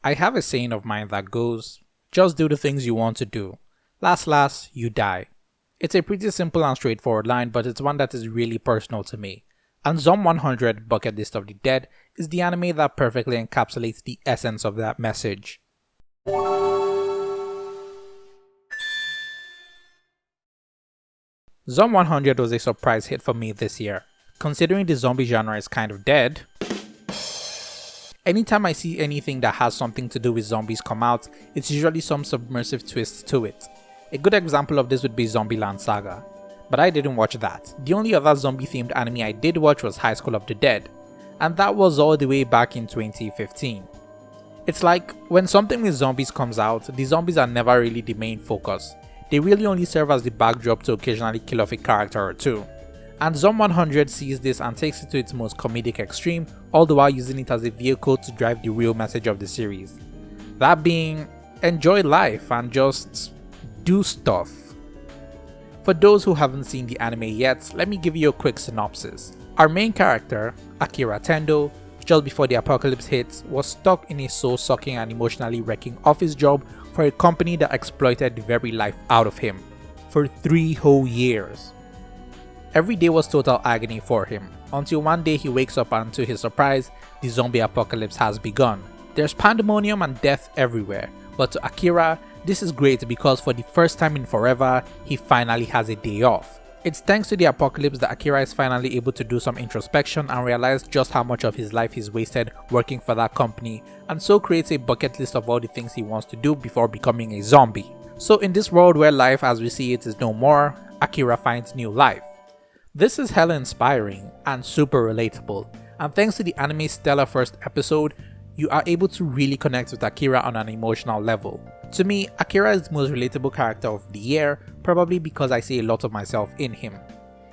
I have a saying of mine that goes, just do the things you want to do. Last, you die. It's a pretty simple and straightforward line, but it's one that is really personal to me. And Zom 100 Bucket List of the Dead is the anime that perfectly encapsulates the essence of that message. Zom 100 was a surprise hit for me this year. Considering the zombie genre is kind of dead, anytime I see anything that has something to do with zombies come out, it's usually some submersive twist to it. A good example of this would be Zombieland Saga, but I didn't watch that. The only other zombie themed anime I did watch was High School of the Dead, and that was all the way back in 2015. It's like, when something with zombies comes out, the zombies are never really the main focus. They really only serve as the backdrop to occasionally kill off a character or two. And Zom 100 sees this and takes it to its most comedic extreme, all the while using it as a vehicle to drive the real message of the series. That being, enjoy life and just do stuff. For those who haven't seen the anime yet, let me give you a quick synopsis. Our main character, Akira Tendo, just before the apocalypse hits, was stuck in a soul-sucking and emotionally wrecking office job for a company that exploited the very life out of him for 3 whole years. Every day was total agony for him, until one day he wakes up and to his surprise, the zombie apocalypse has begun. There's pandemonium and death everywhere, but to Akira, this is great because for the first time in forever, he finally has a day off. It's thanks to the apocalypse that Akira is finally able to do some introspection and realize just how much of his life he's wasted working for that company, and so creates a bucket list of all the things he wants to do before becoming a zombie. So in this world where life as we see it is no more, Akira finds new life. This is hella inspiring and super relatable, and thanks to the anime's stellar first episode, you are able to really connect with Akira on an emotional level. To me, Akira is the most relatable character of the year, probably because I see a lot of myself in him.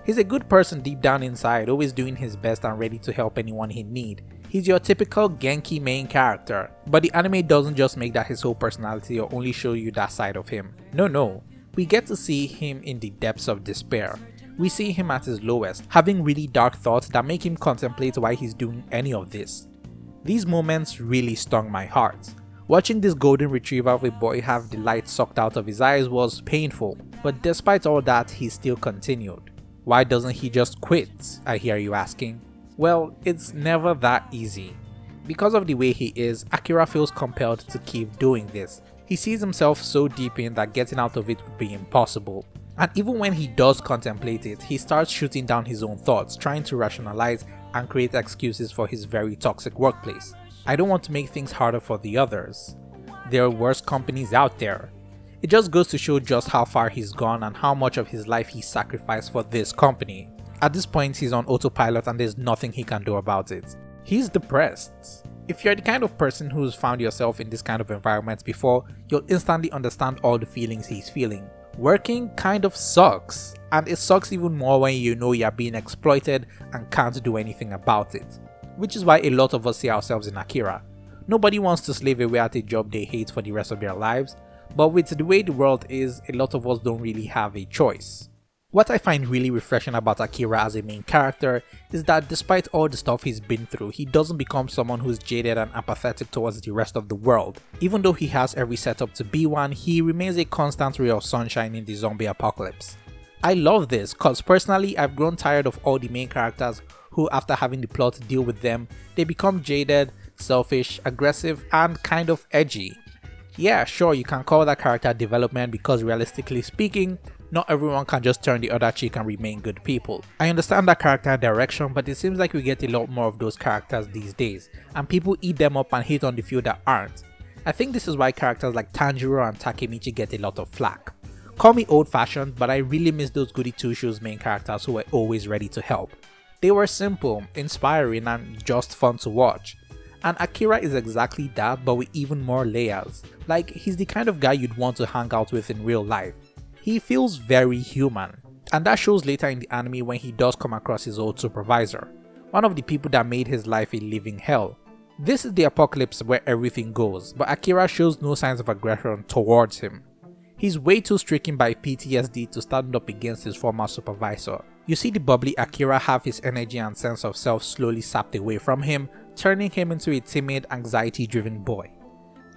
He's a good person deep down inside, always doing his best and ready to help anyone he needs. He's your typical Genki main character, but the anime doesn't just make that his whole personality or only show you that side of him. No, we get to see him in the depths of despair. We see him at his lowest, having really dark thoughts that make him contemplate why he's doing any of this. These moments really stung my heart. Watching this golden retriever of a boy have the light sucked out of his eyes was painful, but despite all that, he still continued. Why doesn't he just quit, I hear you asking? Well, it's never that easy. Because of the way he is, Akira feels compelled to keep doing this. He sees himself so deep in that getting out of it would be impossible. And even when he does contemplate it, he starts shooting down his own thoughts, trying to rationalize and create excuses for his very toxic workplace. I don't want to make things harder for the others. There are worse companies out there. It just goes to show just how far he's gone and how much of his life he sacrificed for this company. At this point, he's on autopilot and there's nothing he can do about it. He's depressed. If you're the kind of person who's found yourself in this kind of environment before, you'll instantly understand all the feelings he's feeling. Working kind of sucks, and it sucks even more when you know you're being exploited and can't do anything about it. Which is why a lot of us see ourselves in Akira. Nobody wants to slave away at a job they hate for the rest of their lives, but with the way the world is, a lot of us don't really have a choice. What I find really refreshing about Akira as a main character is that despite all the stuff he's been through, he doesn't become someone who's jaded and apathetic towards the rest of the world. Even though he has every setup to be one, he remains a constant ray of sunshine in the zombie apocalypse. I love this cause personally I've grown tired of all the main characters who, after having the plot deal with them, they become jaded, selfish, aggressive, and kind of edgy. Yeah, sure, you can call that character development because realistically speaking, not everyone can just turn the other cheek and remain good people. I understand that character direction, but it seems like we get a lot more of those characters these days, and people eat them up and hate on the few that aren't. I think this is why characters like Tanjiro and Takemichi get a lot of flack. Call me old-fashioned, but I really miss those goody two-shoes main characters who were always ready to help. They were simple, inspiring, and just fun to watch. And Akira is exactly that, but with even more layers. Like, he's the kind of guy you'd want to hang out with in real life. He feels very human. And that shows later in the anime when he does come across his old supervisor, one of the people that made his life a living hell. This is the apocalypse where everything goes, but Akira shows no signs of aggression towards him. He's way too stricken by PTSD to stand up against his former supervisor. You see the bubbly Akira have his energy and sense of self slowly sapped away from him, turning him into a timid, anxiety-driven boy.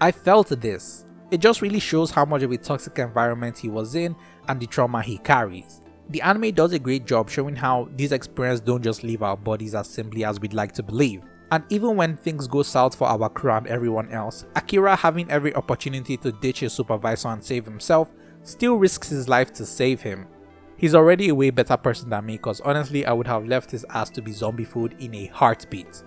I felt this. It just really shows how much of a toxic environment he was in and the trauma he carries. The anime does a great job showing how these experiences don't just leave our bodies as simply as we'd like to believe. And even when things go south for our crew and everyone else, Akira, having every opportunity to ditch his supervisor and save himself, still risks his life to save him. He's already a way better person than me, cause honestly I would have left his ass to be zombie food in a heartbeat.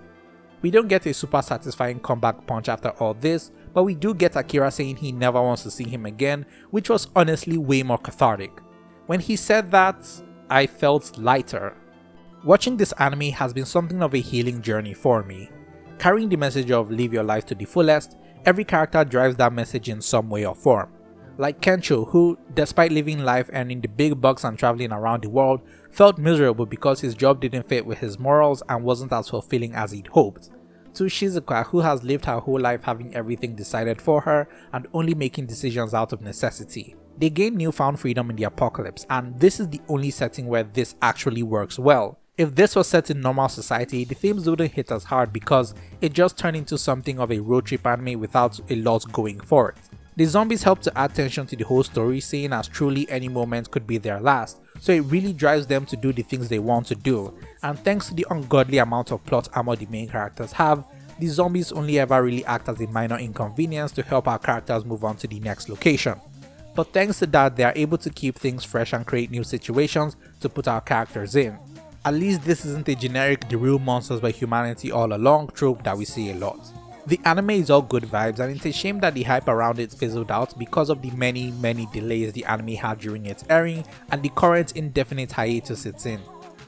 We don't get a super satisfying comeback punch after all this, but we do get Akira saying he never wants to see him again, which was honestly way more cathartic. When he said that, I felt lighter. Watching this anime has been something of a healing journey for me. Carrying the message of live your life to the fullest, every character drives that message in some way or form. Like Kensho, who, despite living life earning the big bucks and traveling around the world, felt miserable because his job didn't fit with his morals and wasn't as fulfilling as he'd hoped. To Shizuka, who has lived her whole life having everything decided for her and only making decisions out of necessity. They gain newfound freedom in the apocalypse, and this is the only setting where this actually works well. If this was set in normal society, the themes wouldn't hit as hard because it just turned into something of a road trip anime without a lot going for it. The zombies help to add tension to the whole story, seeing as truly any moment could be their last, so it really drives them to do the things they want to do, and thanks to the ungodly amount of plot armor the main characters have, the zombies only ever really act as a minor inconvenience to help our characters move on to the next location. But thanks to that, they are able to keep things fresh and create new situations to put our characters in. At least this isn't a generic the real monsters were humanity all along trope that we see a lot. The anime is all good vibes, and it's a shame that the hype around it fizzled out because of the many delays the anime had during its airing and the current indefinite hiatus it's in,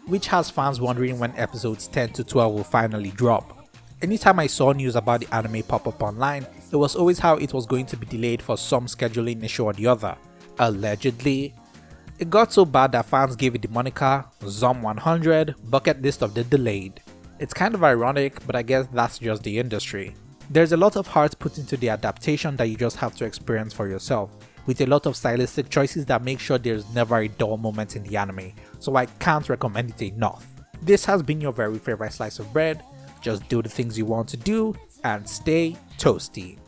which has fans wondering when episodes 10 to 12 will finally drop. Anytime I saw news about the anime pop up online, it was always how it was going to be delayed for some scheduling issue or the other, allegedly. It got so bad that fans gave it the moniker Zom 100 bucket list of the delayed. It's kind of ironic, but I guess that's just the industry. There's a lot of heart put into the adaptation that you just have to experience for yourself, with a lot of stylistic choices that make sure there's never a dull moment in the anime, so I can't recommend it enough. This has been your very favorite slice of bread. Just do the things you want to do and stay toasty.